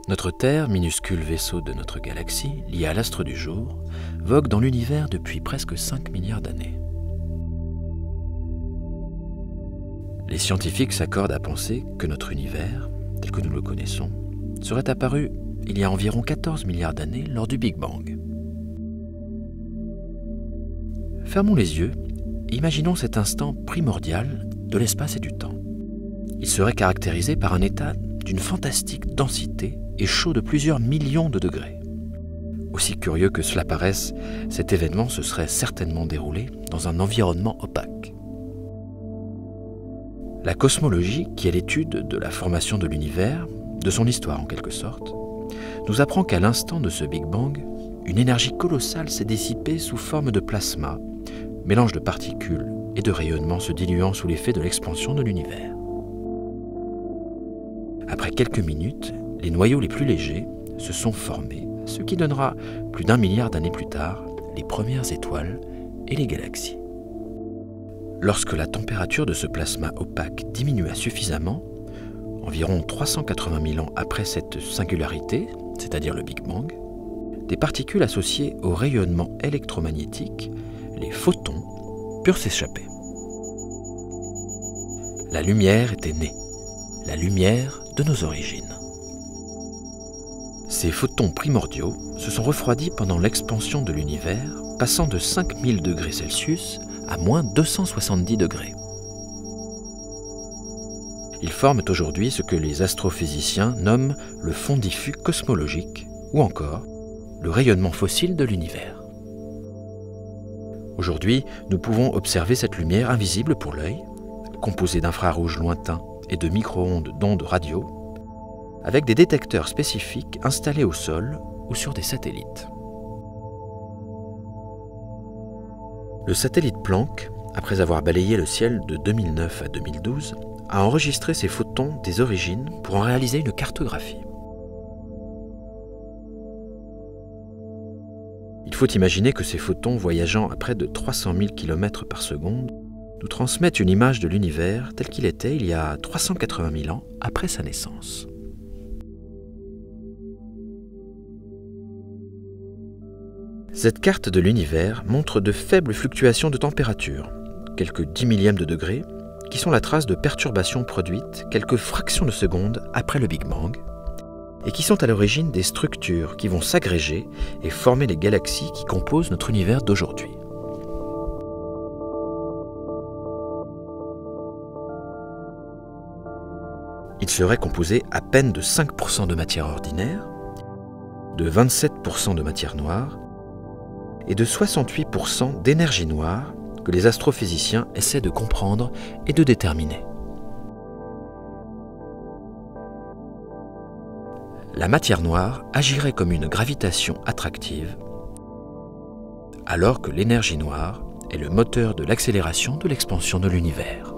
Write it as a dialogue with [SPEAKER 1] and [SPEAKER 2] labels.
[SPEAKER 1] Notre Terre, minuscule vaisseau de notre galaxie, lié à l'astre du jour, vogue dans l'univers depuis presque 5 milliards d'années. Les scientifiques s'accordent à penser que notre univers, tel que nous le connaissons, serait apparu il y a environ 14 milliards d'années lors du Big Bang. Fermons les yeux et imaginons cet instant primordial de l'espace et du temps. Il serait caractérisé par un état d'une fantastique densité et chaud de plusieurs millions de degrés. Aussi curieux que cela paraisse, cet événement se serait certainement déroulé dans un environnement opaque. La cosmologie, qui est l'étude de la formation de l'univers, de son histoire en quelque sorte, nous apprend qu'à l'instant de ce Big Bang, une énergie colossale s'est dissipée sous forme de plasma, mélange de particules et de rayonnements se diluant sous l'effet de l'expansion de l'univers. Après quelques minutes, les noyaux les plus légers se sont formés, ce qui donnera, plus d'1 milliard d'années plus tard, les premières étoiles et les galaxies. Lorsque la température de ce plasma opaque diminua suffisamment, environ 380 000 ans après cette singularité, c'est-à-dire le Big Bang, des particules associées au rayonnement électromagnétique, les photons, purent s'échapper. La lumière était née, la lumière de nos origines. Ces photons primordiaux se sont refroidis pendant l'expansion de l'univers, passant de 5000 degrés Celsius à moins 270 degrés. Ils forment aujourd'hui ce que les astrophysiciens nomment le fond diffus cosmologique ou encore le rayonnement fossile de l'univers. Aujourd'hui, nous pouvons observer cette lumière invisible pour l'œil, composée d'infrarouges lointains et de micro-ondes d'ondes radio, avec des détecteurs spécifiques installés au sol ou sur des satellites. Le satellite Planck, après avoir balayé le ciel de 2009 à 2012, a enregistré ces photons des origines pour en réaliser une cartographie. Il faut imaginer que ces photons voyageant à près de 300 000 km par seconde nous transmettent une image de l'univers tel qu'il était il y a 380 000 ans après sa naissance. Cette carte de l'univers montre de faibles fluctuations de température, quelques 10 millièmes de degré, qui sont la trace de perturbations produites quelques fractions de seconde après le Big Bang, et qui sont à l'origine des structures qui vont s'agréger et former les galaxies qui composent notre univers d'aujourd'hui. Il serait composé à peine de 5% de matière ordinaire, de 27% de matière noire et de 68% d'énergie noire que les astrophysiciens essaient de comprendre et de déterminer. La matière noire agirait comme une gravitation attractive, alors que l'énergie noire est le moteur de l'accélération de l'expansion de l'univers.